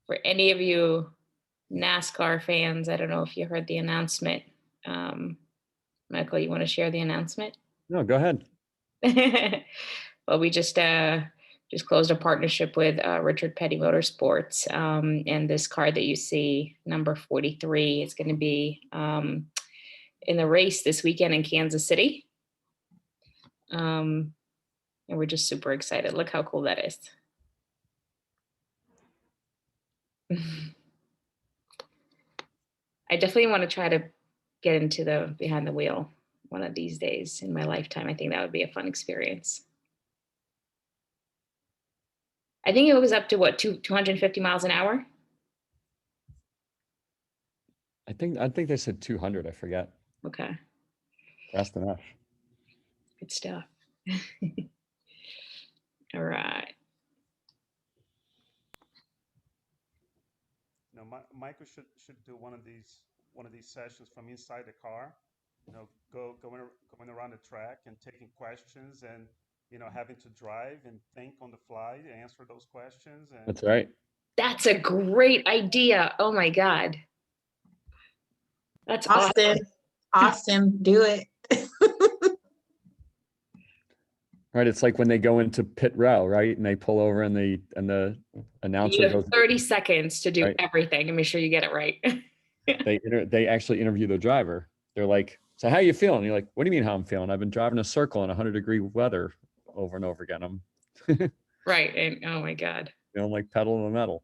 For any of you NASCAR fans, I don't know if you heard the announcement. Michael, you want to share the announcement? No, go ahead. Well, we just closed a partnership with Richard Petty Motorsports, and this car that you see, number 43, is going to be in the race this weekend in Kansas City. And we're just super excited. Look how cool that is. I definitely want to try to get into the behind the wheel one of these days in my lifetime. I think that would be a fun experience. I think it was up to what, 250 miles an hour? I think they said 200. I forget. Okay, Fast enough. good stuff. All right. You know, Michael should do one of these sessions from inside the car. You know, going around the track and taking questions, and having to drive and think on the fly to answer those questions. And That's right. That's a great idea. Oh my God. That's awesome. Austin, do it. Right. It's like when they go into pit row, right? And they pull over and the announcer You goes have 30 seconds to do right. everything and make sure you get it right. They actually interview the driver. They're like, so how you feeling? And you're like, what do you mean how I'm feeling? I've been driving a circle in 100-degree weather over and over again. I'm Right. And oh my God. feeling like pedal to the metal.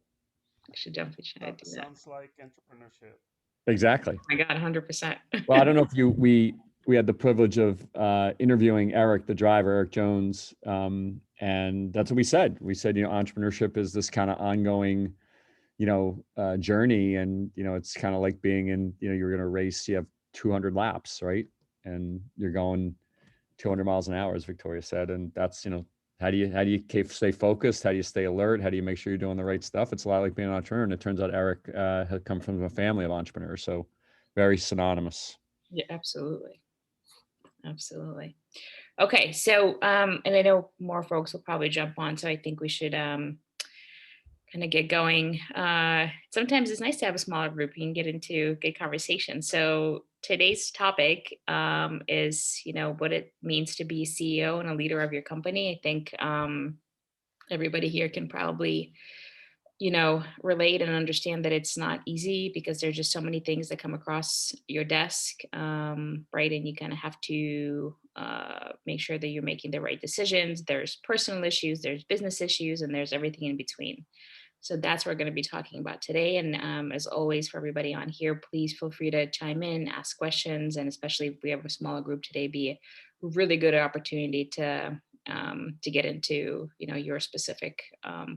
I should definitely try to do that. sounds like entrepreneurship. Exactly. Oh my God, 100%. Well, I don't know if we had the privilege of interviewing Eric, the driver, Eric Jones. And that's what we said. We said, entrepreneurship is this kind of ongoing, journey. And, it's kind of like being in, you're going to race, you have 200 laps, right? And you're going 200 miles an hour, as Victoria said. And that's, how do you stay focused? How do you stay alert? How do you make sure you're doing the right stuff? It's a lot like being an entrepreneur. And it turns out Eric had come from a family of entrepreneurs. So very synonymous. Yeah, absolutely. Absolutely. Okay. So, and I know more folks will probably jump on, so I think we should kind of get going. Sometimes it's nice to have a smaller group. You can get into good conversation. So today's topic is, what it means to be a CEO and a leader of your company. I think everybody here can probably relate and understand that it's not easy because there's just so many things that come across your desk, right? And you kind of have to make sure that you're making the right decisions. There's personal issues, there's business issues, and there's everything in between. So that's what we're going to be talking about today. And as always, for everybody on here, please feel free to chime in, ask questions, and especially if we have a smaller group today, be a really good opportunity to get into your specific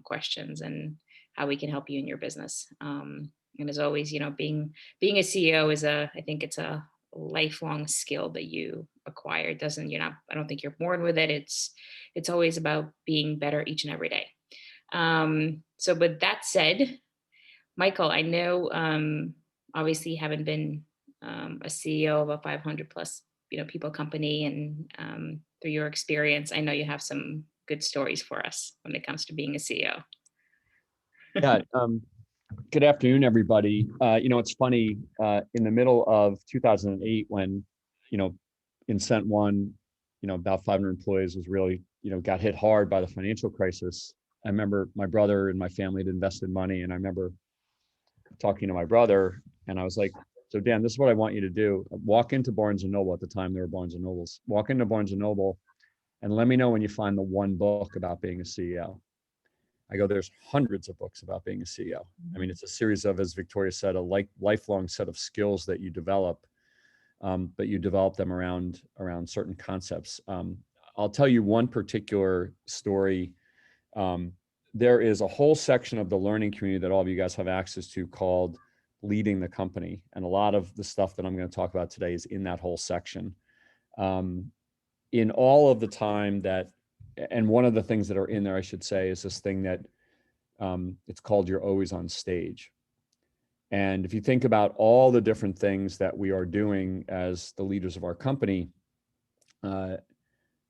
questions and how we can help you in your business. And as always, being a CEO I think it's a lifelong skill that you acquire. It doesn't, I don't think you're born with it. It's always about being better each and every day. So with that said, Michael, I know, obviously you haven't been a CEO of a 500 plus, people company, and through your experience, I know you have some good stories for us when it comes to being a CEO. Yeah. Good afternoon, everybody. It's funny, in the middle of 2008, when, in Cent One, about 500 employees was really, got hit hard by the financial crisis. I remember my brother and my family had invested money, and I remember talking to my brother, and I was like, so Dan, this is what I want you to do. Walk into Barnes & Noble. At the time, there were Barnes & Nobles. Walk into Barnes & Noble and let me know when you find the one book about being a CEO. I go, there's hundreds of books about being a CEO. I mean, it's a series of, as Victoria said, a lifelong set of skills that you develop, but you develop them around certain concepts. I'll tell you one particular story. There is a whole section of the learning community that all of you guys have access to called Leading the Company. And a lot of the stuff that I'm going to talk about today is in that whole section. In all of the time that, and one of the things that are in there, I should say, is this thing that it's called You're Always on Stage. And if you think about all the different things that we are doing as the leaders of our company, we're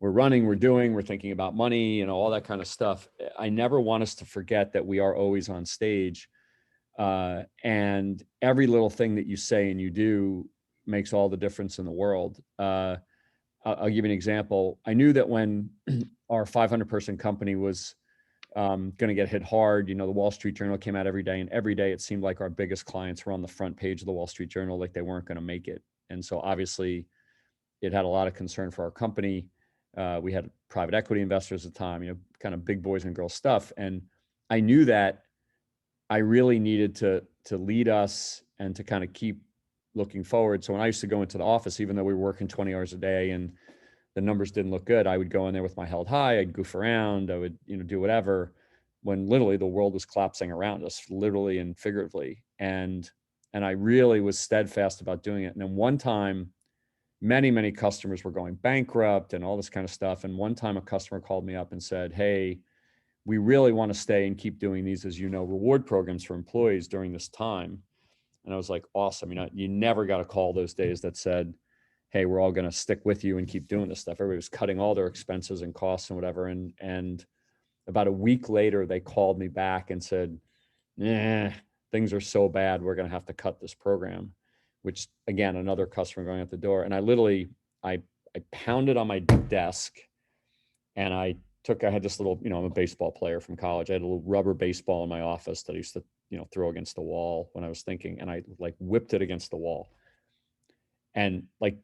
running, we're doing, we're thinking about money, all that kind of stuff. I never want us to forget that we are always on stage, And every little thing that you say and you do makes all the difference in the world. I'll give you an example. I knew that when our 500 person company was going to get hit hard, the Wall Street Journal came out every day, and every day it seemed like our biggest clients were on the front page of the Wall Street Journal, like they weren't going to make it. And so obviously it had a lot of concern for our company. We had private equity investors at the time, kind of big boys and girls stuff. And I knew that I really needed to lead us and to kind of keep looking forward. So when I used to go into the office, even though we were working 20 hours a day and the numbers didn't look good, I would go in there with my head high, I'd goof around, I would, do whatever, when literally the world was collapsing around us, literally and figuratively. And I really was steadfast about doing it. And then one time, many customers were going bankrupt and all this kind of stuff. And one time a customer called me up and said, "Hey, we really want to stay and keep doing these, as reward programs for employees during this time." And I was like, awesome. You never got a call those days that said, "Hey, we're all going to stick with you and keep doing this stuff." Everybody was cutting all their expenses and costs and whatever. And about a week later, they called me back and said, "Nah, things are so bad, we're going to have to cut this program," which again, another customer going out the door. And I literally, I pounded on my desk, and I had this little, I'm a baseball player from college. I had a little rubber baseball in my office that I used to, throw against the wall when I was thinking, and I like whipped it against the wall. And like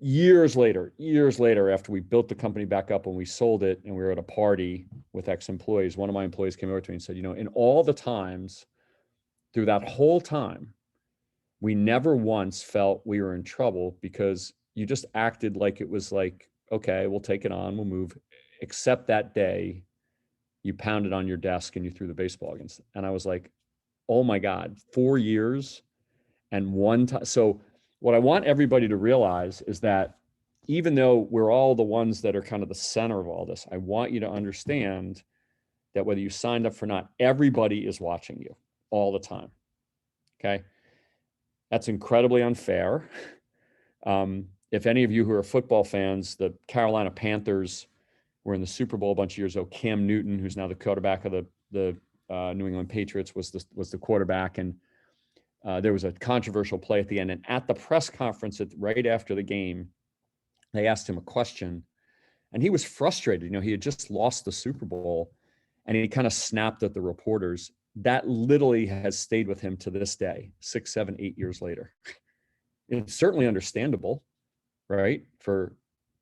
years later, after we built the company back up and we sold it and we were at a party with ex-employees, one of my employees came over to me and said, in all the times through that whole time, we never once felt we were in trouble, because you just acted like it was like, okay, we'll take it on, we'll move. Except that day, you pounded on your desk and you threw the baseball against it. And I was like, oh my God, 4 years and one time. So what I want everybody to realize is that even though we're all the ones that are kind of the center of all this, I want you to understand that whether you signed up or not, everybody is watching you all the time. Okay. That's incredibly unfair. If any of you who are football fans, the Carolina Panthers were in the Super Bowl a bunch of years ago. Cam Newton, who's now the quarterback of the New England Patriots, was the quarterback. And there was a controversial play at the end. And at the press conference right after the game, they asked him a question, and he was frustrated. He had just lost the Super Bowl, and he kind of snapped at the reporters. That literally has stayed with him to this day, 6, 7, 8 years later. It's certainly understandable, right? For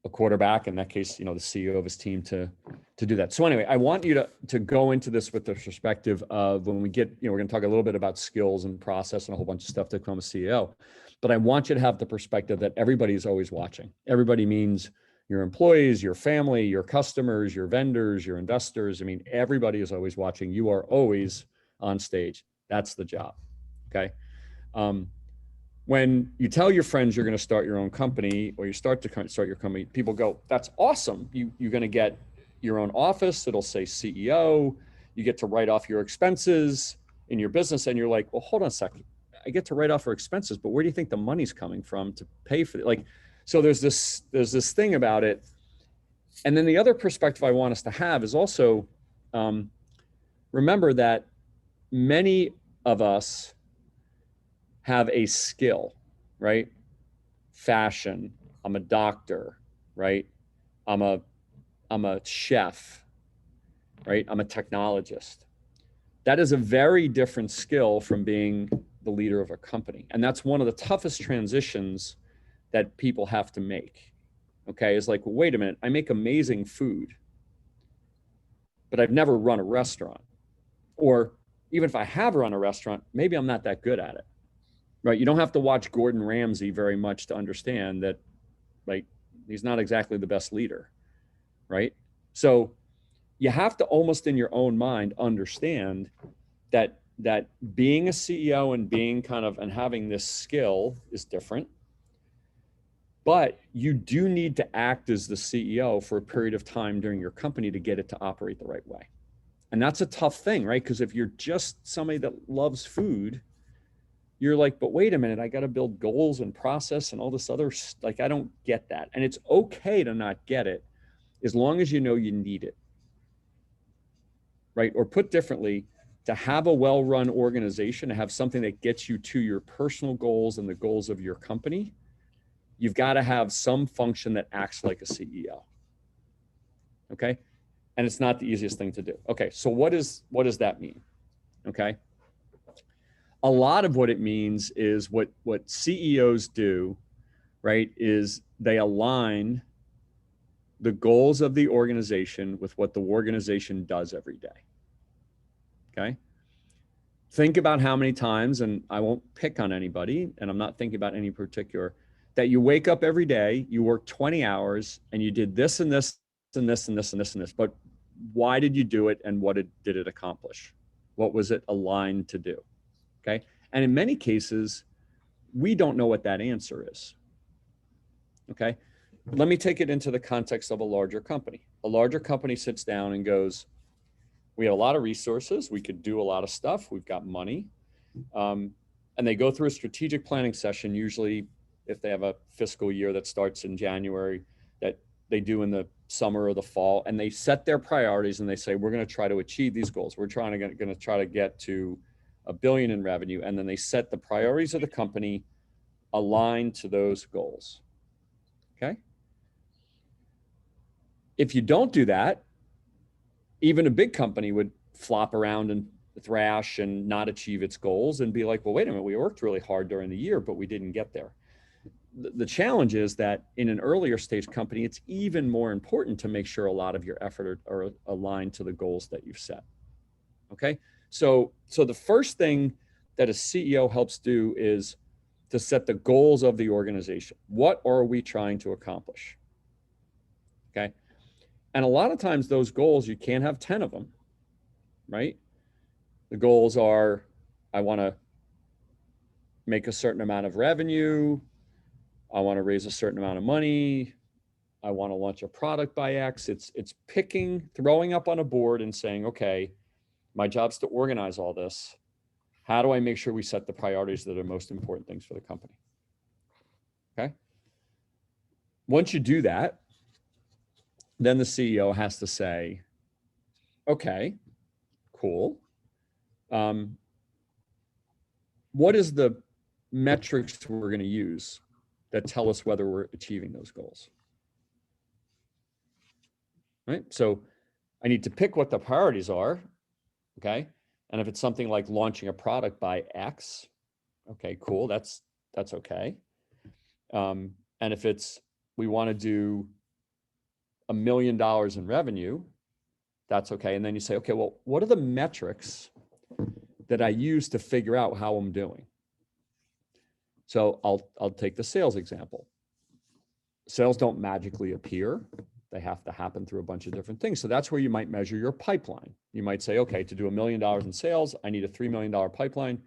a quarterback, in that case, the CEO of his team to do that. So anyway, I want you to go into this with the perspective of, when we get, we're going to talk a little bit about skills and process and a whole bunch of stuff to become a CEO. But I want you to have the perspective that everybody is always watching. Everybody means your employees, your family, your customers, your vendors, your investors. I mean, everybody is always watching. You are always on stage. That's the job. Okay. When you tell your friends you're going to start your own company, or you start your company, people go, "That's awesome. You're going to get your own office. It'll say CEO. You get to write off your expenses in your business." And you're like, "Well, hold on a second. I get to write off our expenses, but where do you think the money's coming from to pay for it?" Like, so there's this thing about it. And then the other perspective I want us to have is also, remember that many of us have a skill, right? Fashion. I'm a doctor, right? I'm a chef, right? I'm a technologist. That is a very different skill from being the leader of a company. And that's one of the toughest transitions that people have to make. Okay. It's like, well, wait a minute, I make amazing food, but I've never run a restaurant. Or even if I have run a restaurant, maybe I'm not that good at it. Right. You don't have to watch Gordon Ramsay very much to understand that, like, he's not exactly the best leader. Right. So you have to almost in your own mind understand that being a CEO and being and having this skill is different. But you do need to act as the CEO for a period of time during your company to get it to operate the right way. And that's a tough thing, right? Because if you're just somebody that loves food, you're like, but wait a minute, I got to build goals and process and all this other, like, I don't get that. And it's okay to not get it as long as you know you need it, right? Or put differently, to have a well-run organization, to have something that gets you to your personal goals and the goals of your company, you've got to have some function that acts like a CEO. Okay. And it's not the easiest thing to do. Okay. So what does that mean? Okay. A lot of what it means is what CEOs do, right, is they align the goals of the organization with what the organization does every day. Okay. Think about how many times, and I won't pick on anybody, and I'm not thinking about any particular, that you wake up every day, you work 20 hours, and you did this and this and this and this and this and this. But why did you do it, and what did it accomplish? What was it aligned to do? Okay. And in many cases, we don't know what that answer is. Okay. Let me take it into the context of a larger company. A larger company sits down and goes, we have a lot of resources. We could do a lot of stuff. We've got money. And they go through a strategic planning session, usually if they have a fiscal year that starts in January, that they do in the summer or the fall, and they set their priorities and they say, we're going to try to achieve these goals. We're going to try to get to $1 billion in revenue. And then they set the priorities of the company aligned to those goals. Okay. If you don't do that, even a big company would flop around and thrash and not achieve its goals and be like, well, wait a minute, we worked really hard during the year, but we didn't get there. The challenge is that in an earlier stage company, it's even more important to make sure a lot of your effort are aligned to the goals that you've set. Okay. So the first thing that a CEO helps do is to set the goals of the organization. What are we trying to accomplish? Okay. And a lot of times those goals, you can't have 10 of them, right? The goals are, I want to make a certain amount of revenue. I want to raise a certain amount of money. I want to launch a product by X. It's picking, throwing up on a board and saying, okay, my job's to organize all this. How do I make sure we set the priorities that are most important things for the company? Okay. Once you do that, then the CEO has to say, okay, cool. What is the metrics we're going to use that tell us whether we're achieving those goals? Right. So I need to pick what the priorities are. Okay. And if it's something like launching a product by X, okay, cool. That's okay. And if it's, we want to do $1 million in revenue, that's okay. And then you say, okay, well, what are the metrics that I use to figure out how I'm doing? So I'll take the sales example. Sales don't magically appear. They have to happen through a bunch of different things. So that's where you might measure your pipeline. You might say, okay, to do $1 million in sales, I need a $3 million pipeline.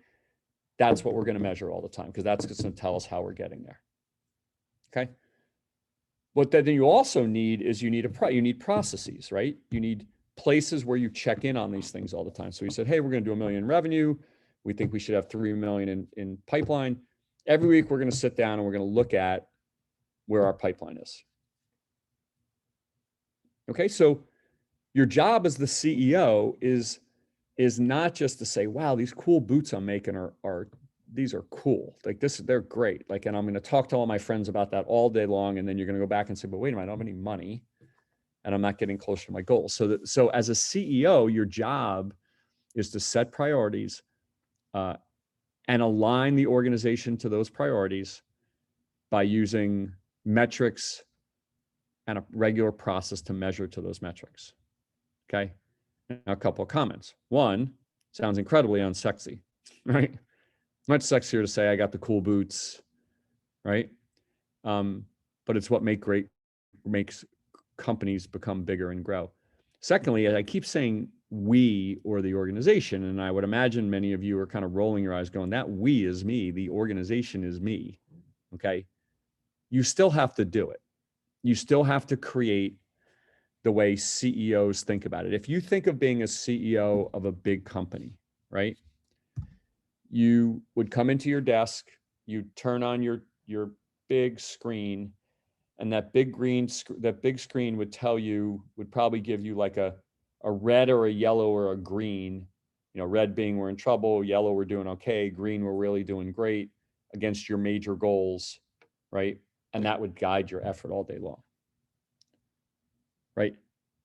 That's what we're going to measure all the time, because that's going to tell us how we're getting there. Okay. What then you also need is you need processes, right? You need places where you check in on these things all the time. So you said, hey, we're going to do $1 million in revenue. We think we should have 3 million in pipeline. Every week we're going to sit down and we're going to look at where our pipeline is. Okay, so your job as the CEO is not just to say, wow, these cool boots I'm making are these are cool. Like this, they're great. Like, and I'm going to talk to all my friends about that all day long. And then you're going to go back and say, but wait a minute, I don't have any money and I'm not getting closer to my goals. So as a CEO, your job is to set priorities and align the organization to those priorities by using metrics and a regular process to measure to those metrics. Okay. Now, a couple of comments. One, sounds incredibly unsexy, right? Much sexier to say I got the cool boots, right? But it's what makes companies become bigger and grow. Secondly, I keep saying we or the organization, and I would imagine many of you are kind of rolling your eyes going, that we is me, the organization is me, okay? You still have to do it. You still have to create the way CEOs think about it. If you think of being a CEO of a big company, right? You would come into your desk, you turn on your big screen, and that big screen would probably give you like a red or a yellow or a green red being we're in trouble, yellow we're doing okay, green we're really doing great against your major goals, right? And that would guide your effort all day long, right?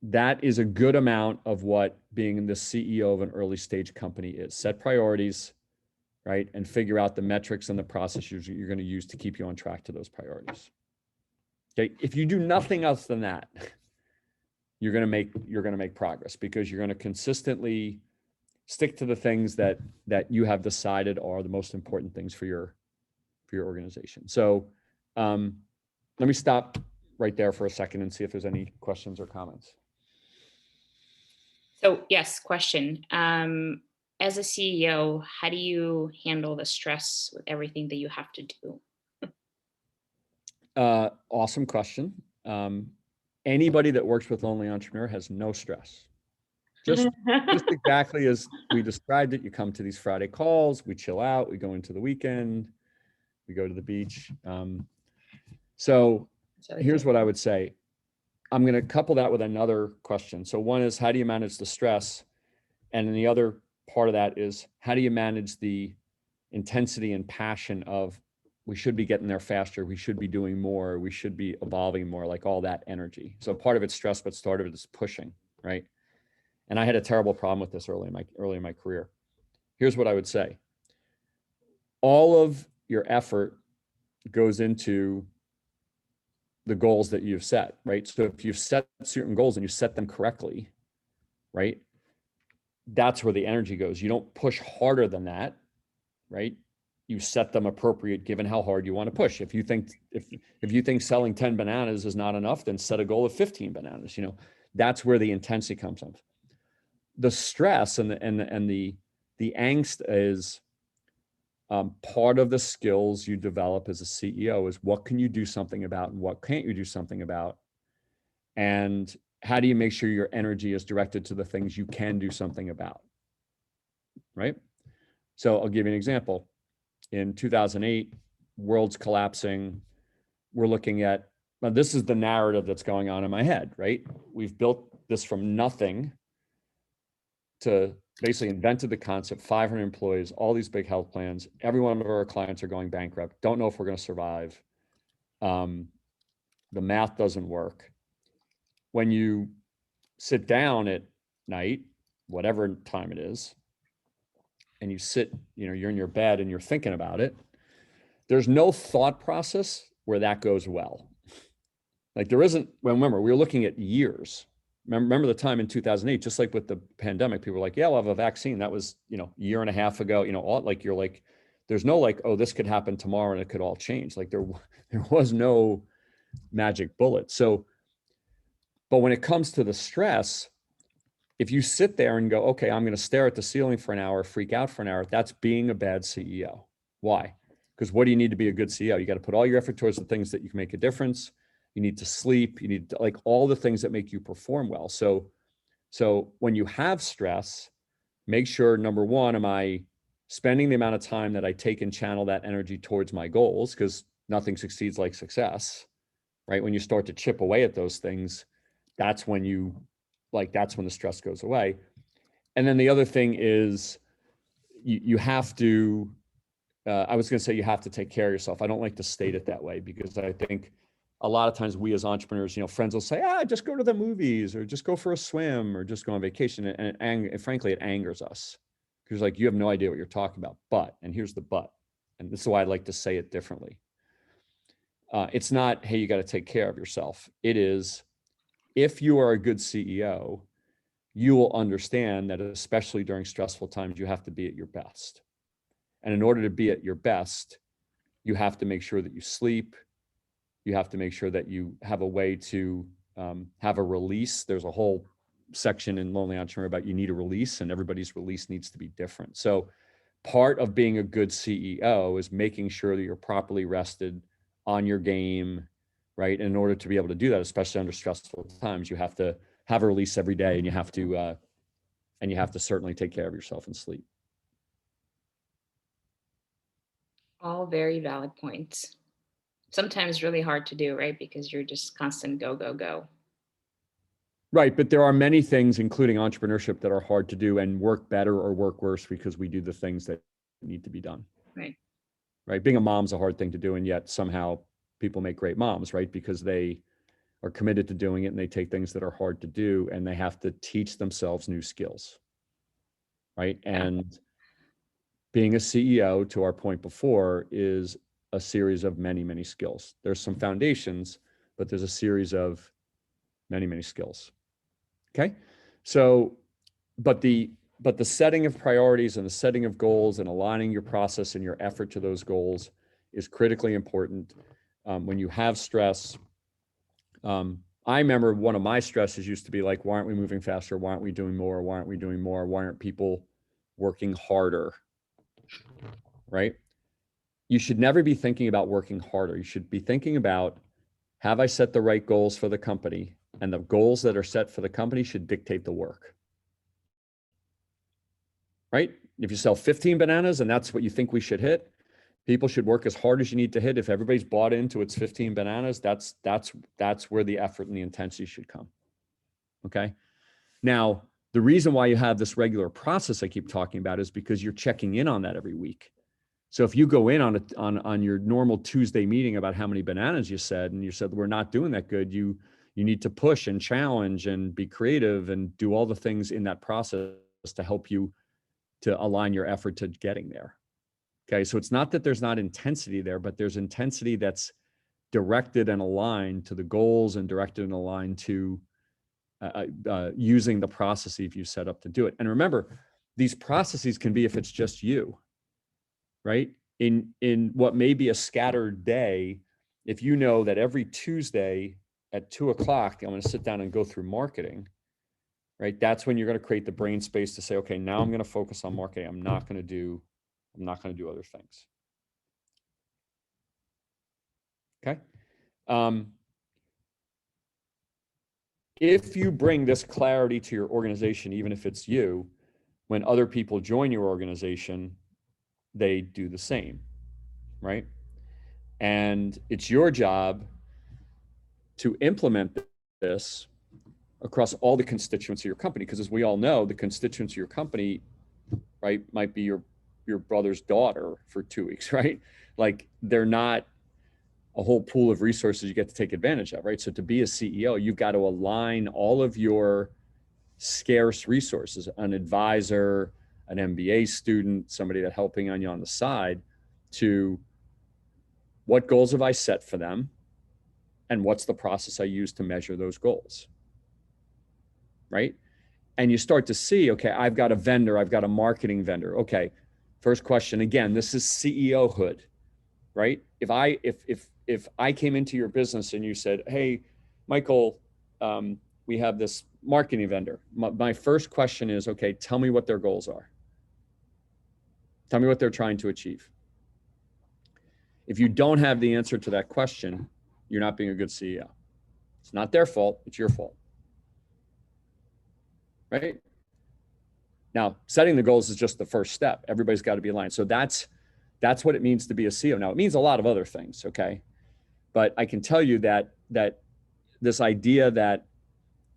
That is a good amount of what being the CEO of an early stage company is. Set priorities, right? And figure out the metrics and the processes you're going to use to keep you on track to those priorities. Okay. If you do nothing else than that, you're going to make progress, because you're going to consistently stick to the things that you have decided are the most important things for your organization. So let me stop right there for a second and see if there's any questions or comments. So yes, question. As a CEO, how do you handle the stress with everything that you have to do? Awesome question. Anybody that works with Lonely Entrepreneur has no stress. Just exactly as we described it. You come to these Friday calls, we chill out, we go into the weekend, we go to the beach. So here's what I would say. I'm going to couple that with another question. So one is, how do you manage the stress? And then the other part of that is, how do you manage the intensity and passion of, we should be getting there faster, we should be doing more, we should be evolving more, like all that energy. So part of it's stress, but part of it is pushing, right? And I had a terrible problem with this early in my career. Here's what I would say. All of your effort goes into the goals that you've set, right? So if you've set certain goals and you set them correctly, right? That's where the energy goes. You don't push harder than that, right? You set them appropriate given how hard you want to push. If you think selling 10 bananas is not enough, then set a goal of 15 bananas. That's where the intensity comes from. The stress and the angst is part of the skills you develop as a CEO. Is what can you do something about and what can't you do something about, and how do you make sure your energy is directed to the things you can do something about, right? So I'll give you an example. In 2008, world's collapsing. We're looking at, now this is the narrative that's going on in my head, right? We've built this from nothing to basically invented the concept, 500 employees, all these big health plans. Every one of our clients are going bankrupt. Don't know if we're going to survive. The math doesn't work. When you sit down at night, whatever time it is, and you sit, you're in your bed and you're thinking about it, there's no thought process where that goes well. Like there isn't, well, remember, we were looking at years. Remember the time in 2008, just like with the pandemic, people were like, yeah, we'll have a vaccine. That was, a year and a half ago, all like, you're like, there's no like, oh, this could happen tomorrow and it could all change. Like there was no magic bullet. So, but when it comes to the stress, if you sit there and go, okay, I'm going to stare at the ceiling for an hour, freak out for an hour, that's being a bad CEO. Why? Because what do you need to be a good CEO? You got to put all your effort towards the things that you can make a difference. You need to sleep. You need to, like all the things that make you perform well. So when you have stress, make sure, number one, am I spending the amount of time that I take and channel that energy towards my goals? Because nothing succeeds like success, right? When you start to chip away at those things, that's when the stress goes away. And then the other thing is you have to, I was going to say you have to take care of yourself. I don't like to state it that way because I think a lot of times we as entrepreneurs, friends will say, just go to the movies or just go for a swim or just go on vacation. And frankly, it angers us because like, you have no idea what you're talking about. But, and here's the but, and this is why I like to say it differently. It's not, hey, you got to take care of yourself. It is, if you are a good CEO, you will understand that especially during stressful times, you have to be at your best. And in order to be at your best, you have to make sure that you sleep. You have to make sure that you have a way to have a release. There's a whole section in Lonely Entrepreneur about you need a release, and everybody's release needs to be different. So part of being a good CEO is making sure that you're properly rested, on your game, right? And in order to be able to do that, especially under stressful times, you have to have a release every day, and you have to certainly take care of yourself and sleep. All very valid points. Sometimes really hard to do, right? Because you're just constant go, go, go. Right, but there are many things, including entrepreneurship, that are hard to do and work better or work worse because we do the things that need to be done. Right. Right, being a mom's a hard thing to do, and yet somehow people make great moms, right? Because they are committed to doing it and they take things that are hard to do and they have to teach themselves new skills, right? Yeah. And being a CEO, to our point before, is a series of many, many skills. There's some foundations, but there's a series of many, many skills. Okay. So, but the setting of priorities and the setting of goals and aligning your process and your effort to those goals is critically important. When you have stress, I remember one of my stresses used to be like, why aren't we moving faster? Why aren't we doing more? Why aren't we doing more? Why aren't people working harder? Right? You should never be thinking about working harder. You should be thinking about, have I set the right goals for the company? And the goals that are set for the company should dictate the work. Right? If you sell 15 bananas and that's what you think we should hit, people should work as hard as you need to hit. If everybody's bought into its 15 bananas, that's where the effort and the intensity should come. Okay. Now, the reason why you have this regular process I keep talking about is because you're checking in on that every week. So if you go in on your normal Tuesday meeting about how many bananas you said, and you said we're not doing that good, you need to push and challenge and be creative and do all the things in that process to help you to align your effort to getting there. Okay, so it's not that there's not intensity there, but there's intensity that's directed and aligned to the goals and directed and aligned to using the processes you set up to do it. And remember, these processes can be if it's just you, right? In what may be a scattered day, if you know that every Tuesday at 2:00, I'm going to sit down and go through marketing, right? That's when you're going to create the brain space to say, okay, now I'm going to focus on marketing. I'm not going to do other things. Okay. If you bring this clarity to your organization, even if it's you, when other people join your organization, they do the same, right? And it's your job to implement this across all the constituents of your company, because as we all know, the constituents of your company, right, might be your brother's daughter for 2 weeks, right? Like they're not a whole pool of resources you get to take advantage of, right? So to be a CEO, you've got to align all of your scarce resources, an advisor, an MBA student, somebody that's helping on you on the side, to what goals have I set for them and what's the process I use to measure those goals, right? And you start to see, okay, I've got a vendor, I've got a marketing vendor. Okay, first question, again, this is CEO-hood, right? If I came into your business and you said, hey, Michael, we have this marketing vendor. My first question is, okay, tell me what their goals are. Tell me what they're trying to achieve. If you don't have the answer to that question, you're not being a good CEO. It's not their fault, it's your fault. Right? Now, setting the goals is just the first step. Everybody's got to be aligned. So that's what it means to be a CEO. Now, it means a lot of other things, okay? But I can tell you that this idea that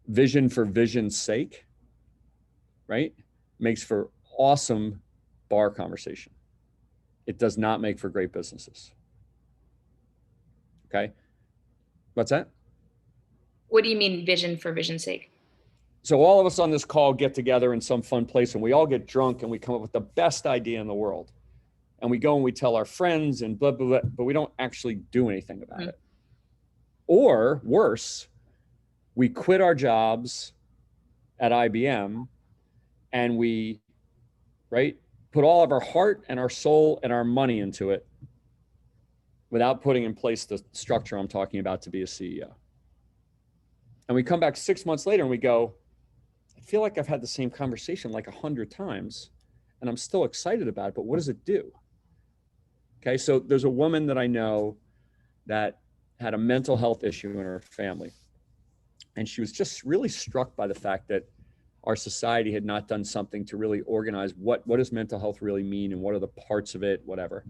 vision for vision's sake, right, makes for awesome bar conversation. It does not make for great businesses. Okay? What's that? What do you mean vision for vision's sake? So all of us on this call get together in some fun place and we all get drunk and we come up with the best idea in the world. And we go and we tell our friends and blah, blah, blah, but we don't actually do anything about it. Or worse, we quit our jobs at IBM and we, right, put all of our heart and our soul and our money into it without putting in place the structure I'm talking about to be a CEO. And we come back 6 months later and we go, I feel like I've had the same conversation like 100 times and I'm still excited about it, but what does it do? Okay, so there's a woman that I know that had a mental health issue in her family. And she was just really struck by the fact that our society had not done something to really organize what does mental health really mean and what are the parts of it, whatever.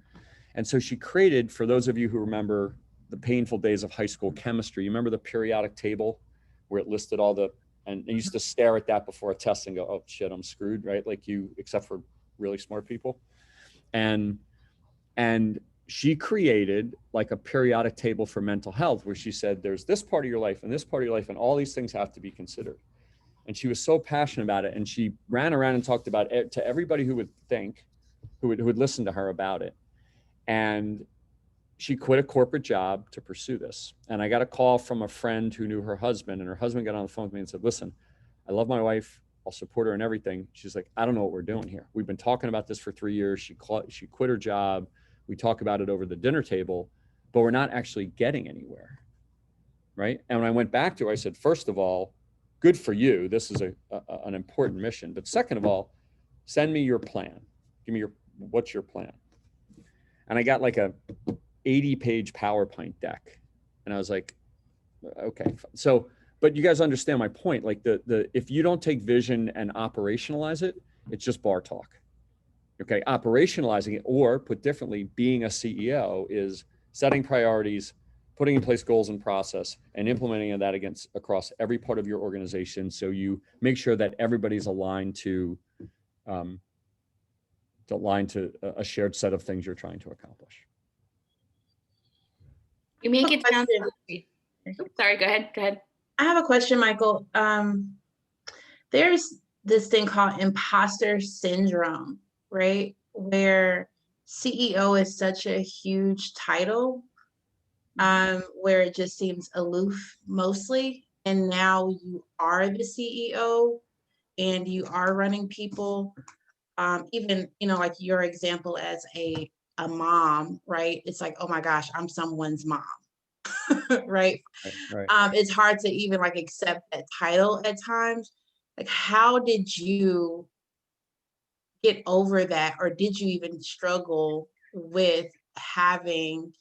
And so she created, for those of you who remember the painful days of high school chemistry, you remember the periodic table where it listed all the And I used to stare at that before a test and go, oh shit, I'm screwed, right? Like you, except for really smart people. And she created like a periodic table for mental health where she said, there's this part of your life and this part of your life, and all these things have to be considered. And she was so passionate about it. And she ran around and talked about it to everybody who would think, who would listen to her about it. And she quit a corporate job to pursue this. And I got a call from a friend who knew her husband, and her husband got on the phone with me and said, listen, I love my wife. I'll support her in everything. She's like, I don't know what we're doing here. We've been talking about this for 3 years. She quit her job. We talk about it over the dinner table, but we're not actually getting anywhere. Right. And when I went back to her, I said, first of all, good for you. This is an important mission. But second of all, send me your plan. Give me what's your plan? And I got like a 80-page PowerPoint deck. And I was like, okay. So, but you guys understand my point. Like if you don't take vision and operationalize it, it's just bar talk. Okay. Operationalizing it, or put differently, being a CEO is setting priorities, putting in place goals and process, and implementing that across every part of your organization. So you make sure that everybody's aligned to a shared set of things you're trying to accomplish. You make it sound. Question. Sorry, go ahead. I have a question, Michael. There's this thing called imposter syndrome, right? Where CEO is such a huge title, where it just seems aloof mostly. And now you are the CEO and you are running people. Even, like your example as a mom, right? It's like, oh my gosh, I'm someone's mom. Right. Right. It's hard to even like accept that title at times. Like, how did you get over that, or did you even struggle with having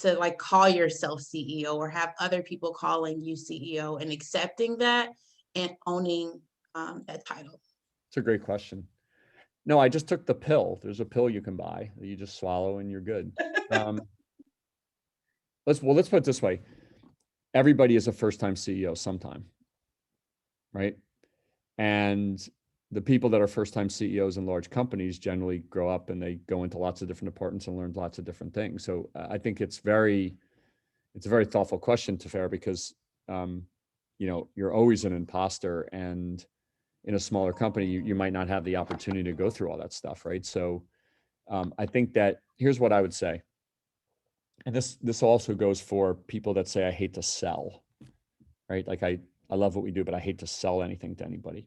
to like call yourself CEO or have other people calling you CEO and accepting that and owning that title? It's a great question. No, I just took the pill. There's a pill you can buy that you just swallow and you're good. Let's put it this way. Everybody is a first-time CEO sometime, right? And the people that are first-time CEOs in large companies generally grow up and they go into lots of different departments and learn lots of different things. So I think it's a very thoughtful question, Tafera, because you're always an imposter, and in a smaller company, you might not have the opportunity to go through all that stuff, right? So I think that here's what I would say. And this also goes for people that say, I hate to sell, right? Like I love what we do, but I hate to sell anything to anybody.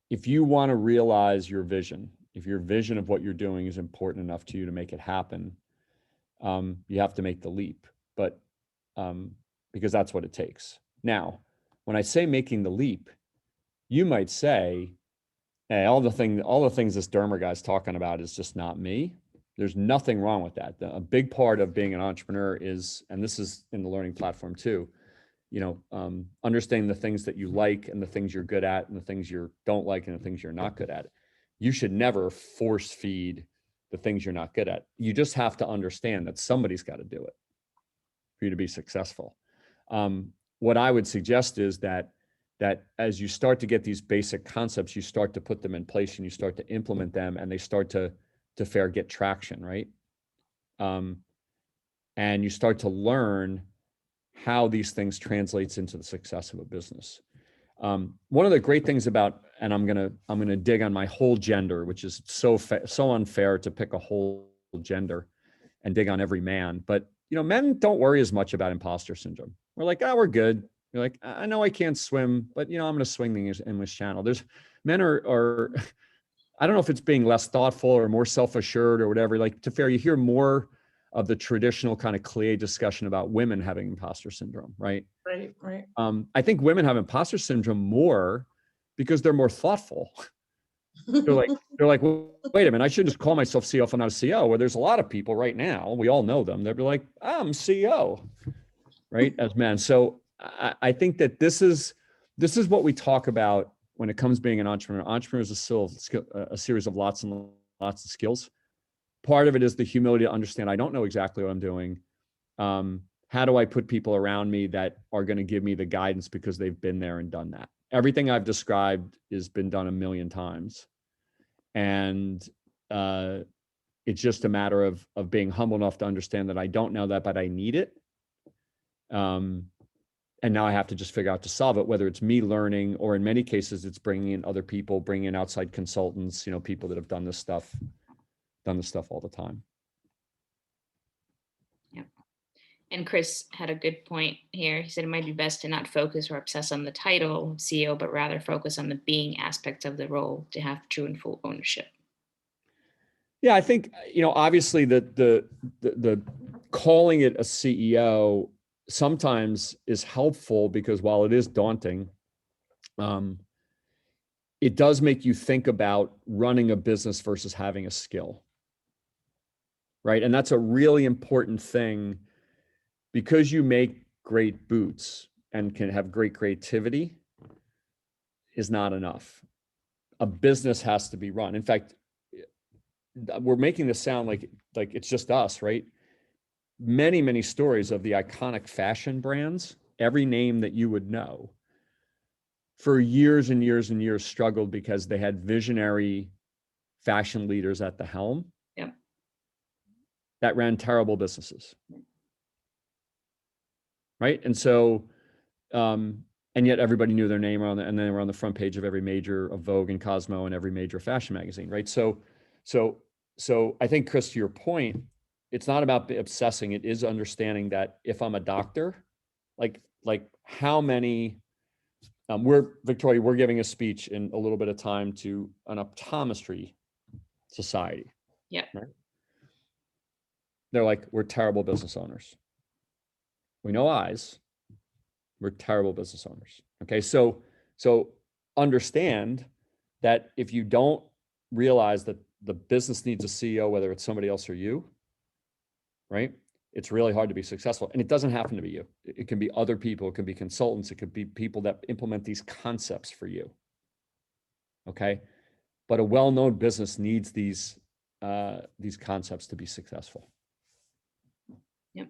If you want to realize your vision, if your vision of what you're doing is important enough to you to make it happen, you have to make the leap, but because that's what it takes. Now, when I say making the leap, you might say, hey, all the things this Dermer guy's talking about is just not me. There's nothing wrong with that. A big part of being an entrepreneur is, and this is in the learning platform too, understanding the things that you like and the things you're good at and the things you don't like and the things you're not good at. You should never force feed the things you're not good at. You just have to understand that somebody's got to do it for you to be successful. What I would suggest is that as you start to get these basic concepts, you start to put them in place and you start to implement them, and they start to get traction, right? And you start to learn how these things translates into the success of a business. One of the great things about, and I'm gonna dig on my whole gender, which is so unfair to pick a whole gender and dig on every man, but men don't worry as much about imposter syndrome. We're like, we're good. You're like, I know I can't swim, but I'm going to swing the English Channel. Men are I don't know if it's being less thoughtful or more self-assured or whatever. Like, to fair, you hear more of the traditional kind of cliche discussion about women having imposter syndrome, right? Right. I think women have imposter syndrome more because they're more thoughtful. They're like, well, wait a minute, I shouldn't just call myself CEO if I'm not a CEO. Where there's a lot of people right now, we all know them. They'll be like, I'm CEO, right? As men. So I think that this is what we talk about when it comes being an entrepreneur. Entrepreneur is a series of lots and lots of skills. Part of it is the humility to understand I don't know exactly what I'm doing. how do I put people around me that are going to give me the guidance because they've been there and done that? Everything I've described has been done a million times. And it's just a matter of being humble enough to understand that I don't know that, but I need it. And now I have to just figure out to solve it, whether it's me learning, or in many cases, it's bringing in other people, bringing in outside consultants, you know, people that have done this stuff all the time. Yeah. And Chris had a good point here. He said it might be best to not focus or obsess on the title of CEO, but rather focus on the being aspects of the role to have true and full ownership. Yeah, I think, you know, obviously the calling it a CEO sometimes is helpful, because while it is daunting, it does make you think about running a business versus having a skill, right? And that's a really important thing, because you make great boots and can have great creativity is not enough. A business has to be run. In fact, we're making this sound like it's just us, right? Many, many stories of the iconic fashion brands, every name that you would know, for years and years and years struggled because they had visionary fashion leaders at the helm. Yep. That ran terrible businesses. Right. And so, and yet everybody knew their name and then they were on the front page of every major of Vogue and Cosmo and every major fashion magazine. Right. So I think, Chris, to your point, it's not about obsessing. It is understanding that if I'm a doctor, like how many, Victoria, we're giving a speech in a little bit of time to an optometry society. Yeah. Right? They're like, we're terrible business owners. We know eyes. We're terrible business owners. Okay. So understand that if you don't realize that the business needs a CEO, whether it's somebody else or you, right? It's really hard to be successful. And it doesn't happen to be you. It can be other people. It can be consultants. It could be people that implement these concepts for you. Okay. But a well-known business needs these concepts to be successful. Yep.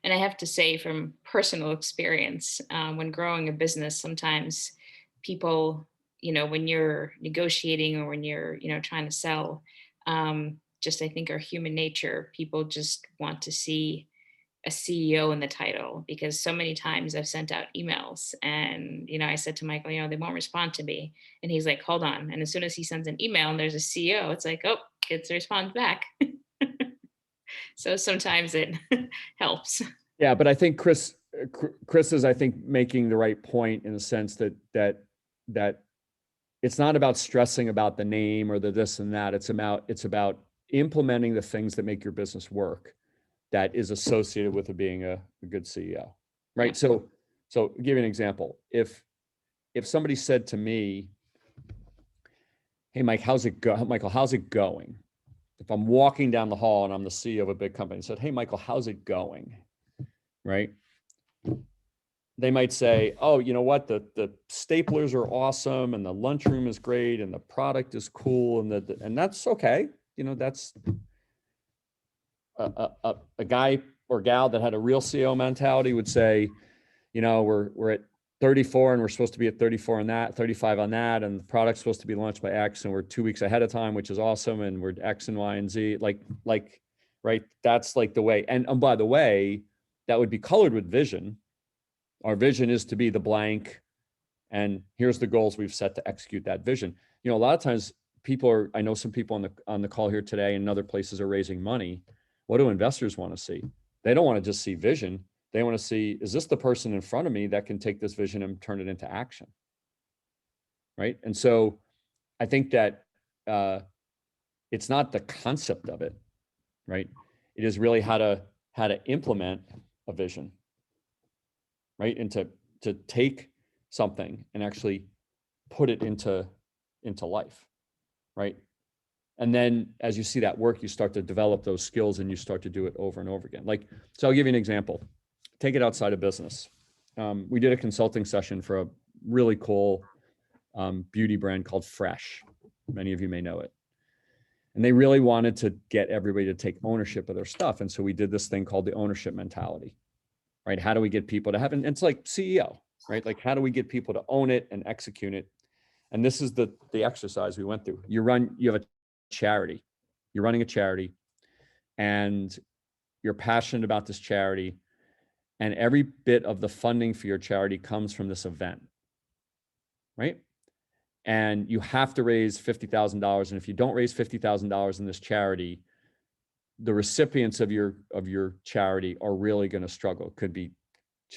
And I have to say, from personal experience, when growing a business, sometimes people, you know, when you're negotiating or when you're, you know, trying to sell, just I think our human nature, people just want to see a CEO in the title, because so many times I've sent out emails and, you know, I said to Michael, you know, they won't respond to me. And he's like, hold on. And as soon as he sends an email and there's a CEO, it's like, oh, gets a response back. So sometimes it helps. Yeah, but I think Chris is, I think, making the right point in the sense that it's not about stressing about the name or the this and that. It's about implementing the things that make your business work that is associated with it being a good CEO, right? Yeah. So I'll give you an example. If somebody said to me, hey, Michael, how's it going? If I'm walking down the hall and I'm the CEO of a big company and said, hey, Michael, how's it going? Right? They might say, oh, you know what? The staplers are awesome and the lunchroom is great and the product is cool and that's okay. You know, that's a guy or gal that had a real CEO mentality would say, you know, we're at 34 and we're supposed to be at 34 on that, 35 on that, and the product's supposed to be launched by X and we're 2 weeks ahead of time, which is awesome, and we're X and Y and Z, like right? That's like the way. And by the way, that would be colored with vision. Our vision is to be the blank, and here's the goals we've set to execute that vision. You know, a lot of times I know some people on the call here today and other places are raising money. What do investors want to see? They don't want to just see vision. They want to see, is this the person in front of me that can take this vision and turn it into action? Right. And so I think that it's not the concept of it, right? It is really how to implement a vision, right? And to take something and actually put it into life, right? And then as you see that work, you start to develop those skills and you start to do it over and over again. Like, so I'll give you an example. Take it outside of business. We did a consulting session for a really cool beauty brand called Fresh. Many of you may know it. And they really wanted to get everybody to take ownership of their stuff. And so we did this thing called the ownership mentality. right? How do we get people to have, and it's like CEO, right? Like, how do we get people to own it and execute it? And this is the exercise we went through. You have a charity, you're running a charity, and you're passionate about this charity, and every bit of the funding for your charity comes from this event, right? And you have to raise $50,000. And if you don't raise $50,000 in this charity, the recipients of your charity are really going to struggle. It could be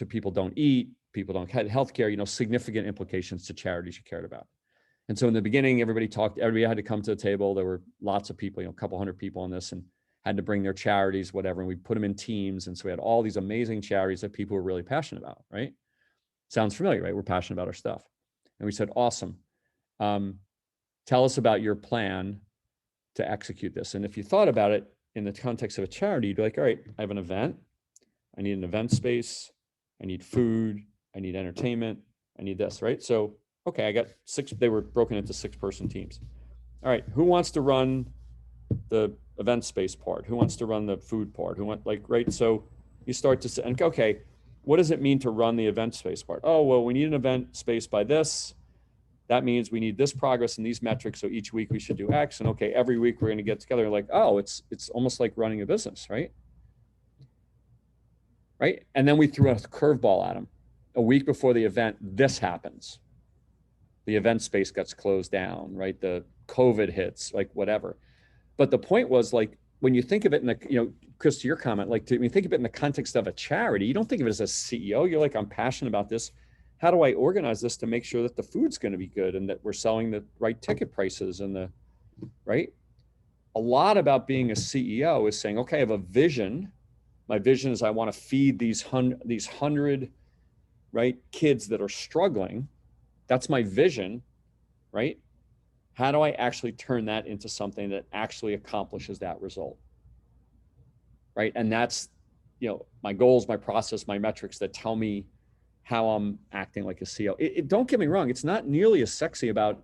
people don't eat, people don't have healthcare, significant implications to charities you cared about. And so in the beginning, everybody had to come to the table. There were lots of people, a couple hundred people on this, and had to bring their charities, whatever. And we put them in teams. And so we had all these amazing charities that people were really passionate about, right? Sounds familiar, right? We're passionate about our stuff. And we said, awesome. Tell us about your plan to execute this. And if you thought about it in the context of a charity, you'd be like, all right, I have an event. I need an event space. I need food. I need entertainment. I need this, right? So, okay, I got 6, they were broken into 6-person teams. All right, who wants to run the event space part? Who wants to run the food part? Right? So you start to say, and okay, what does it mean to run the event space part? Oh, well, we need an event space by this. That means we need this progress and these metrics. So each week we should do X. And okay, every week we're going to get together. Like, oh, it's almost like running a business, right? Right. And then we threw a curveball at them. A week before the event, this happens. The event space gets closed down, right? The COVID hits, like whatever. But the point was, like, when you think of it in the, Chris, to your comment, like, when you think of it in the context of a charity, you don't think of it as a CEO. You're like, I'm passionate about this. How do I organize this to make sure that the food's going to be good and that we're selling the right ticket prices and right? A lot about being a CEO is saying, okay, I have a vision. My vision is I want to feed these 100, right, kids that are struggling. That's my vision, right? How do I actually turn that into something that actually accomplishes that result? Right. And that's, my goals, my process, my metrics that tell me how I'm acting like a CEO. Don't get me wrong. It's not nearly as sexy about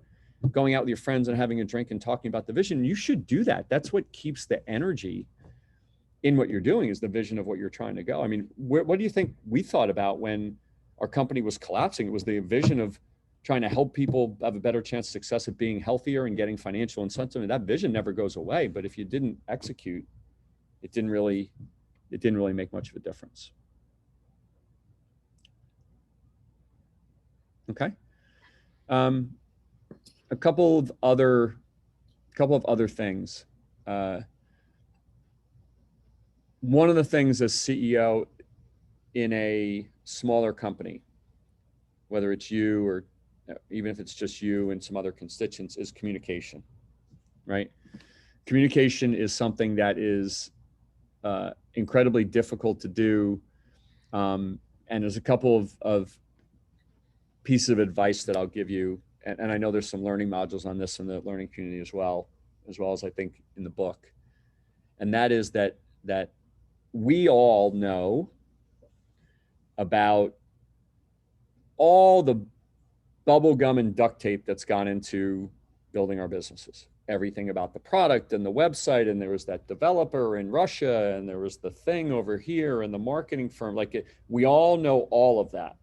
going out with your friends and having a drink and talking about the vision. You should do that. That's what keeps the energy in what you're doing, is the vision of what you're trying to go. I mean, what do you think we thought about when our company was collapsing? It was the vision of trying to help people have a better chance of success at being healthier and getting financial incentive. And that vision never goes away. But if you didn't execute, it didn't really make much of a difference. Okay. A couple of other things. One of the things as CEO in a smaller company, whether it's you or even if it's just you and some other constituents, is communication, right? Communication is something that is incredibly difficult to do. And there's a couple of pieces of advice that I'll give you. And I know there's some learning modules on this in the learning community as well as I think in the book. And that is that we all know about all the bubble gum and duct tape that's gone into building our businesses. Everything about the product and the website, and there was that developer in Russia, and there was the thing over here, and the marketing firm. We all know all of that.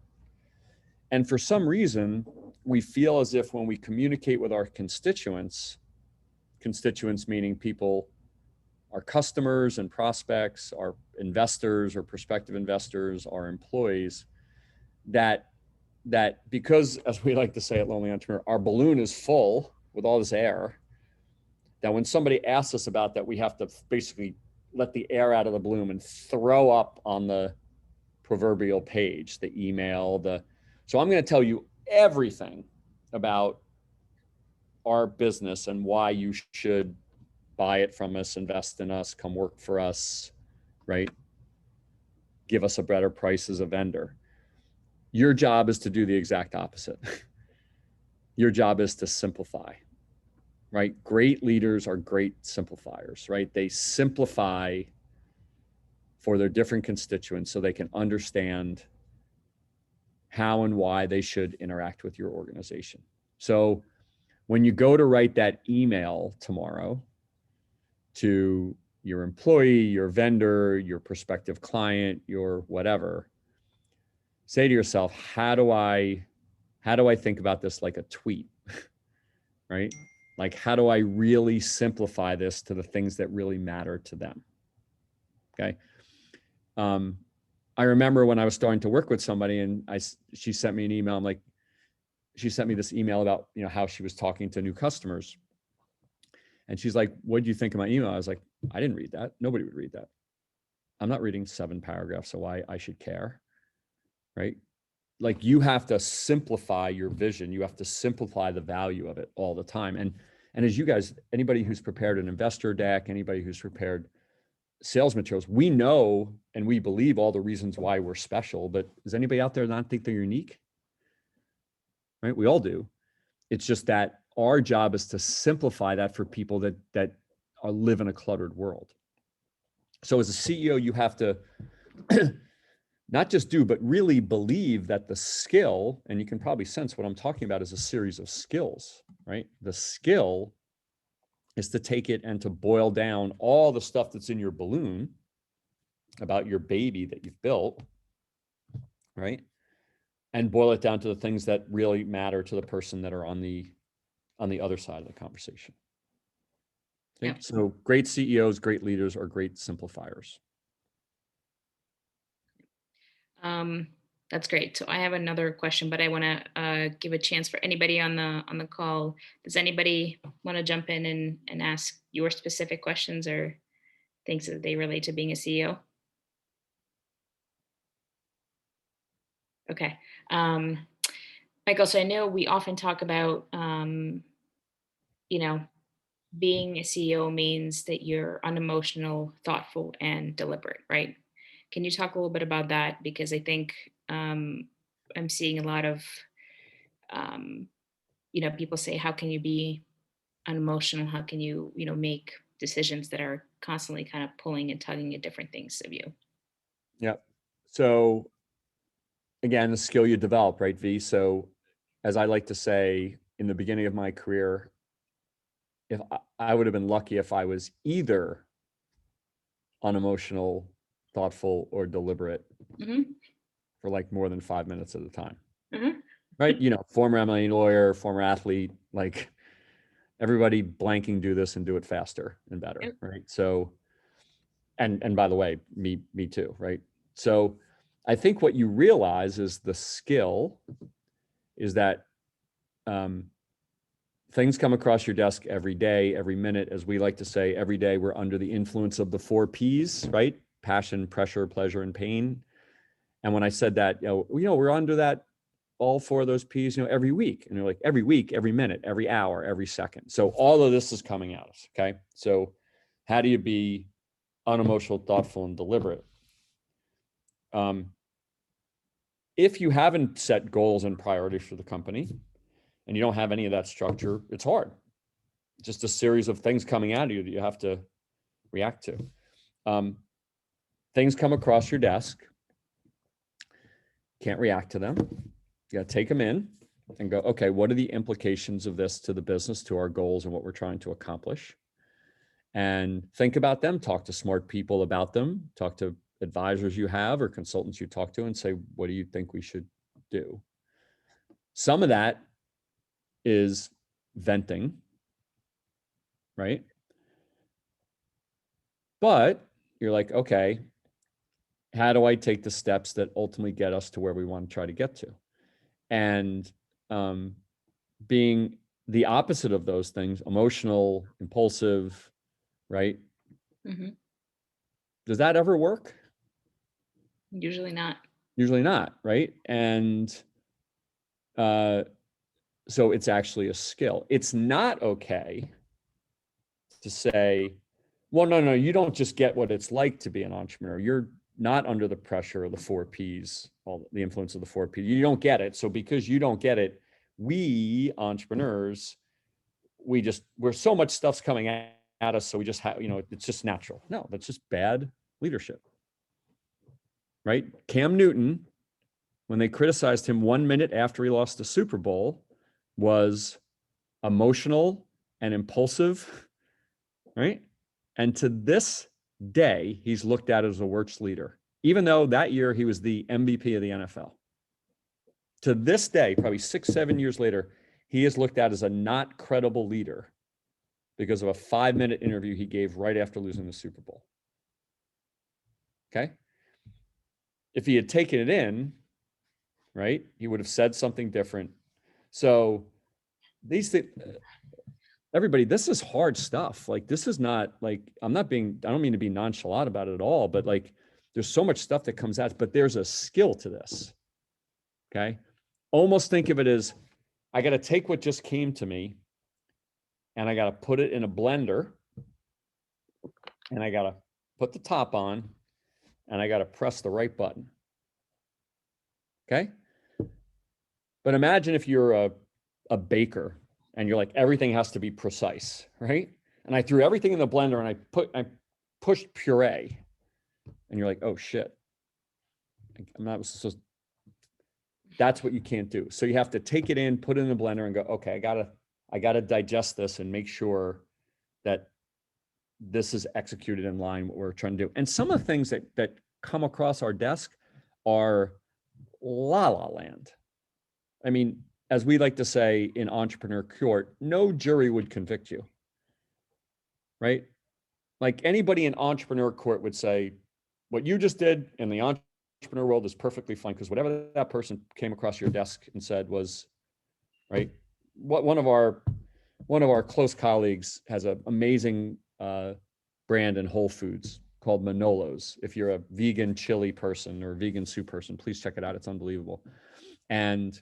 And for some reason, we feel as if when we communicate with our constituents meaning people, our customers and prospects, our investors or prospective investors, our employees, that because, as we like to say at Lonely Entrepreneur, our balloon is full with all this air, that when somebody asks us about that, we have to basically let the air out of the balloon and throw up on the proverbial page, the email, so I'm going to tell you everything about our business and why you should buy it from us, invest in us, come work for us, right? Give us a better price as a vendor. Your job is to do the exact opposite. Your job is to simplify, right? Great leaders are great simplifiers, right? They simplify for their different constituents so they can understand how and why they should interact with your organization. So when you go to write that email tomorrow to your employee, your vendor, your prospective client, your whatever, say to yourself, how do I think about this like a tweet, right? Like, how do I really simplify this to the things that really matter to them? Okay. I remember when I was starting to work with somebody and she sent me an email. I'm like, she sent me this email about, how she was talking to new customers. And she's like, what do you think of my email? I was like, I didn't read that. Nobody would read that. I'm not reading 7 paragraphs of why I should care, right? Like, you have to simplify your vision. You have to simplify the value of it all the time. And as you guys, anybody who's prepared an investor deck, anybody who's prepared sales materials, we know and we believe all the reasons why we're special, but does anybody out there not think they're unique? Right? We all do. It's just that our job is to simplify that for people that live in a cluttered world. So as a CEO, you have to not just do, but really believe that the skill, and you can probably sense what I'm talking about is a series of skills, right? The skill is to take it and to boil down all the stuff that's in your balloon about your baby that you've built, right? And boil it down to the things that really matter to the person that are on the other side of the conversation. Okay? Yeah. So great CEOs, great leaders are great simplifiers. That's great. So I have another question, but I want to give a chance for anybody on the call. Does anybody want to jump in and ask your specific questions or things that they relate to being a CEO? Okay. Michael, so I know we often talk about, being a CEO means that you're unemotional, thoughtful, and deliberate, right? Can you talk a little bit about that? Because I think I'm seeing a lot of, um, people say, how can you be unemotional? How can you, make decisions that are constantly kind of pulling and tugging at different things of you? Yep. So again, the skill you develop, right, V? So as I like to say, in the beginning of my career, if I would have been lucky if I was either unemotional, thoughtful, or deliberate Hmm. for like more than 5 minutes at a time. Hmm. Right? Former M&A lawyer, former athlete, like everybody blanking do this and do it faster and better, Yep. right? So, and by the way, me too, right? So I think what you realize is the skill is that things come across your desk every day, every minute. As we like to say, every day we're under the influence of the 4 Ps, right? Passion, pressure, pleasure, and pain. And when I said that, we're under that, all 4 of those Ps, every week. And you're like, every week, every minute, every hour, every second. So all of this is coming at us, okay? So how do you be unemotional, thoughtful, and deliberate? If you haven't set goals and priorities for the company, and you don't have any of that structure, it's hard. Just a series of things coming at you that you have to react to. Things come across your desk, can't react to them. You got to take them in and go, okay, what are the implications of this to the business, to our goals, and what we're trying to accomplish? And think about them, talk to smart people about them, talk to advisors you have or consultants you talk to and say, what do you think we should do? Some of that is venting, right? But you're like, okay, how do I take the steps that ultimately get us to where we want to try to get to? And being the opposite of those things, emotional, impulsive, right? Hmm. Does that ever work? Usually not. Usually not, right? And so it's actually a skill. It's not okay to say, well, no, you don't just get what it's like to be an entrepreneur. You're not under the pressure of the 4 Ps, all the influence of the 4 Ps. You don't get it. So because you don't get it, we entrepreneurs, we're so much stuff's coming at us. So we just have, it's just natural. No, that's just bad leadership, right? Cam Newton, when they criticized him 1 minute after he lost the Super Bowl, was emotional and impulsive, right? And to this day, he's looked at as a worst leader, even though that year he was the MVP of the NFL. To this day, probably 6, 7 years later, he is looked at as a not credible leader because of a 5-minute interview he gave right after losing the Super Bowl. Okay. If he had taken it in, right, he would have said something different. So these things, everybody, this is hard stuff. Like, this is not like, I don't mean to be nonchalant about it at all, but like, there's so much stuff that comes out, but there's a skill to this. Okay. Almost think of it as, I got to take what just came to me and I got to put it in a blender and I got to put the top on and I got to press the right button. Okay. But imagine if you're a baker and you're like, everything has to be precise, right? And I threw everything in the blender and I pushed puree and you're like, oh shit. I'm not supposed. That's what you can't do. So you have to take it in, put it in the blender and go, okay, I gotta digest this and make sure that this is executed in line what we're trying to do. And some of the things that come across our desk are la la land. I mean, as we like to say in entrepreneur court, no jury would convict you, right? Like anybody in entrepreneur court would say, what you just did in the entrepreneur world is perfectly fine because whatever that person came across your desk and said was, right? What one of our close colleagues has an amazing brand in Whole Foods called Manolo's. If you're a vegan chili person or vegan soup person, please check it out. It's unbelievable. And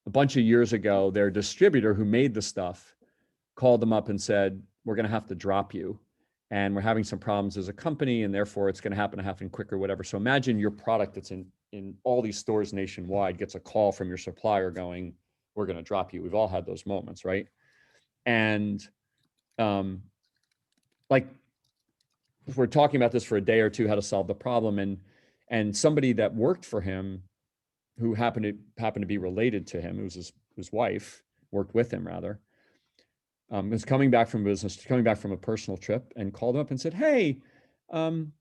a bunch of years ago, their distributor who made the stuff called them up and said, we're going to have to drop you. And we're having some problems as a company, and therefore it's going to happen quicker, whatever. So imagine your product that's in all these stores nationwide gets a call from your supplier going, we're going to drop you. We've all had those moments, right? And like, if we're talking about this for a day or two, how to solve the problem, and somebody that worked for him who happened to be related to him, it was his wife, worked with him rather, was coming back from a personal trip and called him up and said, hey, when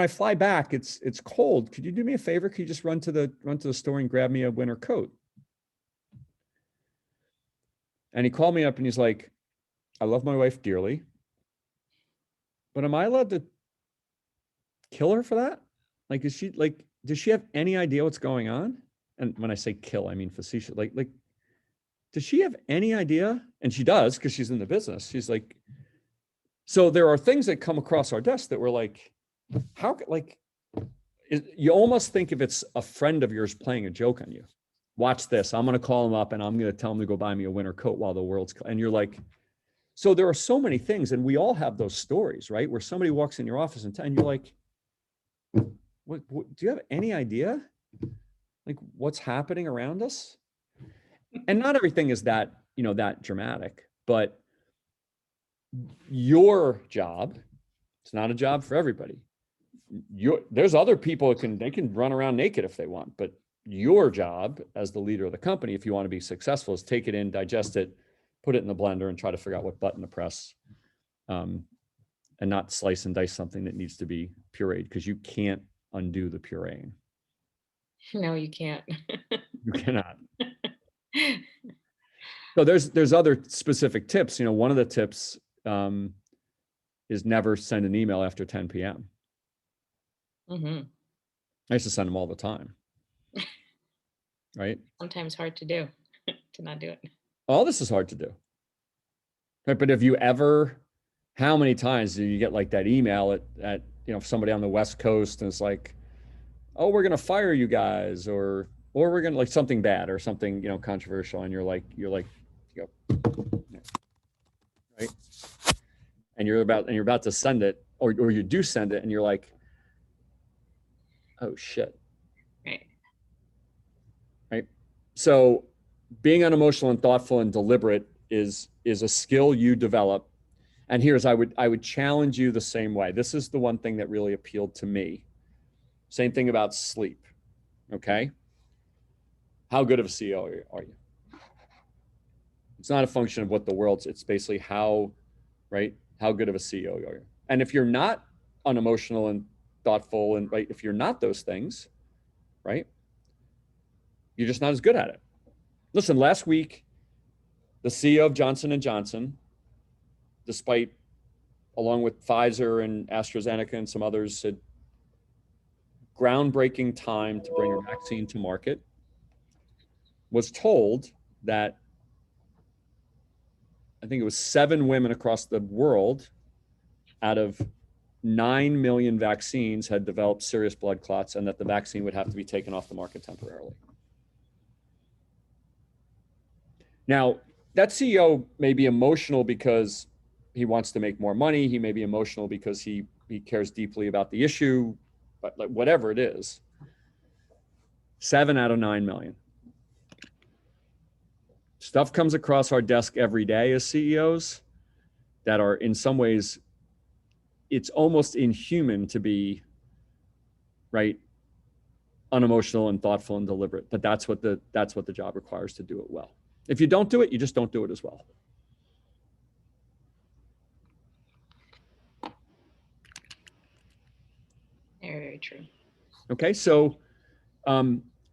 I fly back, it's cold. Could you do me a favor? Could you just run to the store and grab me a winter coat? And he called me up and he's like, I love my wife dearly, but am I allowed to kill her for that? Like, does she have any idea what's going on? And when I say kill, I mean facetious. Like, does she have any idea? And she does, because she's in the business. She's like, so there are things that come across our desk that we're like, you almost think if it's a friend of yours playing a joke on you. Watch this. I'm going to call him up and I'm going to tell him to go buy me a winter coat while the world's, and you're like, so there are so many things, and we all have those stories, right? Where somebody walks in your office and you're like, what, do you have any idea? Like what's happening around us? And not everything is that dramatic, but your job, it's not a job for everybody. There's other people they can run around naked if they want, but your job as the leader of the company, if you want to be successful, is take it in, digest it, put it in the blender and try to figure out what button to press, and not slice and dice something that needs to be pureed, because you can't undo the pureeing. No, you can't. You cannot. So there's other specific tips. One of the tips is never send an email after 10 p.m. Mm-hmm. I used to send them all the time. Right? Sometimes hard to do, to not do it. All this is hard to do. Right? But how many times do you get like that email at somebody on the West Coast and it's like, oh, we're going to fire you guys, or we're going to like something bad or something, controversial. And you're like, right. And you're about to send it, or you do send it and you're like, oh shit. Right. So being unemotional and thoughtful and deliberate is a skill you develop. And I would challenge you the same way. This is the one thing that really appealed to me. Same thing about sleep. Okay. How good of a CEO are you? It's not a function of what the world's, it's basically how good of a CEO are you? And if you're not unemotional and thoughtful and right, if you're not those things, right, You're just not as good at it. Listen, last week, the CEO of Johnson & Johnson, despite, along with Pfizer and AstraZeneca and some others, said groundbreaking time to bring a vaccine to market, was told that I think it was 7 women across the world out of 9 million vaccines had developed serious blood clots, and that the vaccine would have to be taken off the market temporarily. Now, that CEO may be emotional because he wants to make more money. He may be emotional because he cares deeply about the issue, but like whatever it is, 7 out of 9 million. Stuff comes across our desk every day as CEOs that are in some ways, it's almost inhuman to be, right, unemotional and thoughtful and deliberate, but that's what the job requires to do it well. If you don't do it, you just don't do it as well. Very, very true. Okay, so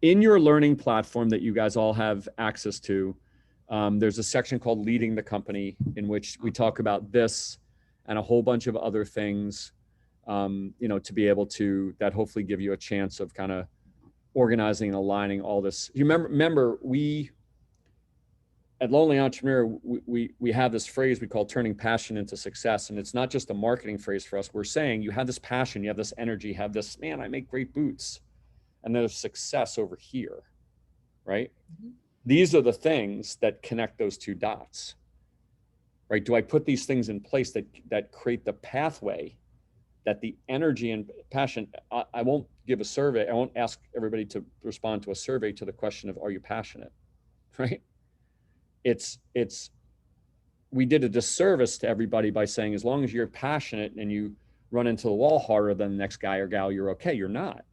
in your learning platform that you guys all have access to, there's a section called Leading the Company, in which we talk about this and a whole bunch of other things, to be able to, that hopefully give you a chance of kind of organizing and aligning all this. You remember we, at Lonely Entrepreneur, we have this phrase we call turning passion into success. And it's not just a marketing phrase for us. We're saying you have this passion, you have this energy, you have this, man, I make great boots. And there's success over here, right? Mm-hmm. These are the things that connect those two dots, right? Do I put these things in place that create the pathway that the energy and passion, I won't give a survey. I won't ask everybody to respond to a survey to the question of, are you passionate, right? We did a disservice to everybody by saying, as long as you're passionate and you run into the wall harder than the next guy or gal, you're okay. You're not.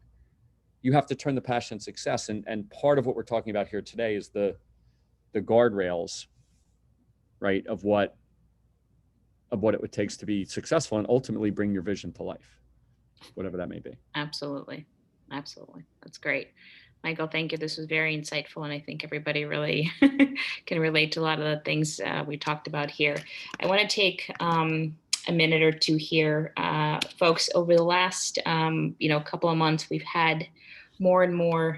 You have to turn the passion into success. And part of what we're talking about here today is the guardrails, right, of what it takes to be successful and ultimately bring your vision to life, whatever that may be. Absolutely. Absolutely. That's great. Michael, thank you. This was very insightful, and I think everybody really can relate to a lot of the things we talked about here. I want to take a minute or two here. Folks, over the last couple of months, we've had more and more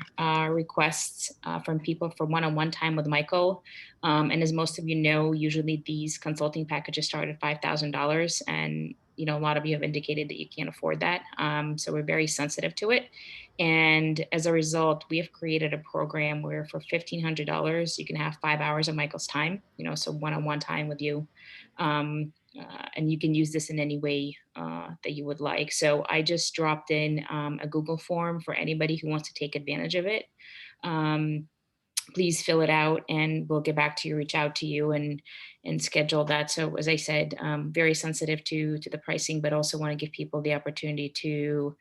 requests from people for one-on-one time with Michael. And as most of you know, usually these consulting packages start at $5,000, and a lot of you have indicated that you can't afford that. So we're very sensitive to it. And as a result, we have created a program where for $1,500, you can have 5 hours of Michael's time, so one-on-one time with you. And you can use this in any way that you would like. So I just dropped in a Google form for anybody who wants to take advantage of it. Please fill it out, and we'll get back to you, reach out to you and schedule that. So as I said, very sensitive to the pricing, but also want to give people the opportunity to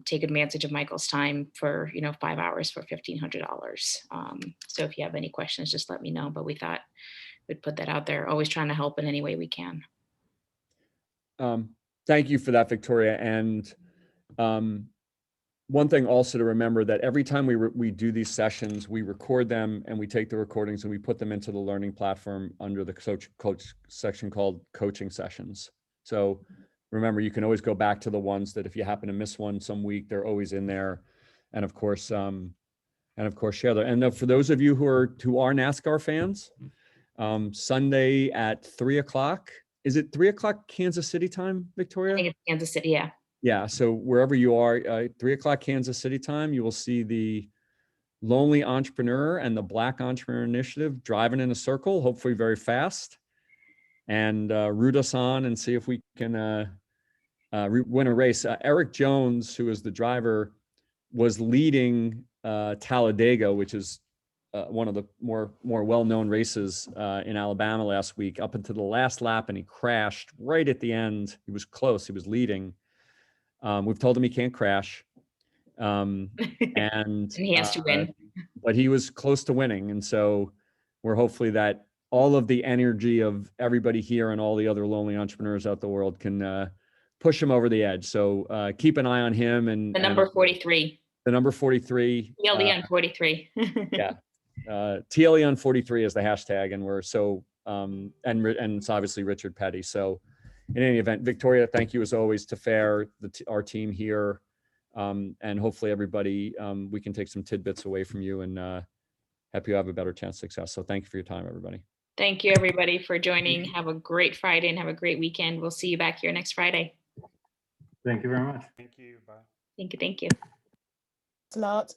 take advantage of Michael's time for, 5 hours for $1,500. So if you have any questions, just let me know, but we thought we'd put that out there, always trying to help in any way we can. Thank you for that, Victoria. And one thing also to remember, that every time we do these sessions, we record them and we take the recordings and we put them into the learning platform under the coach section called coaching sessions. So remember, you can always go back to the ones that if you happen to miss one some week, they're always in there. And of course, share them. And for those of you who are NASCAR fans, Sunday at 3:00, is it 3:00 Kansas City time, Victoria? I think it's Kansas City, yeah. Yeah, so wherever you are, 3:00 Kansas City time, you will see the Lonely Entrepreneur and the Black Entrepreneur Initiative driving in a circle, hopefully very fast, and root us on and see if we can win a race. Eric Jones, who is the driver, was leading Talladega, which is one of the more well-known races in Alabama last week, up into the last lap, and he crashed right at the end. He was close, he was leading. We've told him he can't crash. And he has to win. But he was close to winning. And so we're hopefully that all of the energy of everybody here and all the other lonely entrepreneurs out the world can push him over the edge. So keep an eye on him. And the number 43. the number 43. TLD on 43. Yeah. TLE on 43 is the hashtag, and we're so and it's obviously Richard Petty. So in any event, Victoria, thank you as always to FAIR, our team here, and hopefully everybody, we can take some tidbits away from you and help you have a better chance of success. So thank you for your time, everybody. Thank you, everybody, for joining. Have a great Friday and have a great weekend. We'll see you back here next Friday. Thank you very much. Thank you. Bye. Thank you. Thank you. Thanks a lot.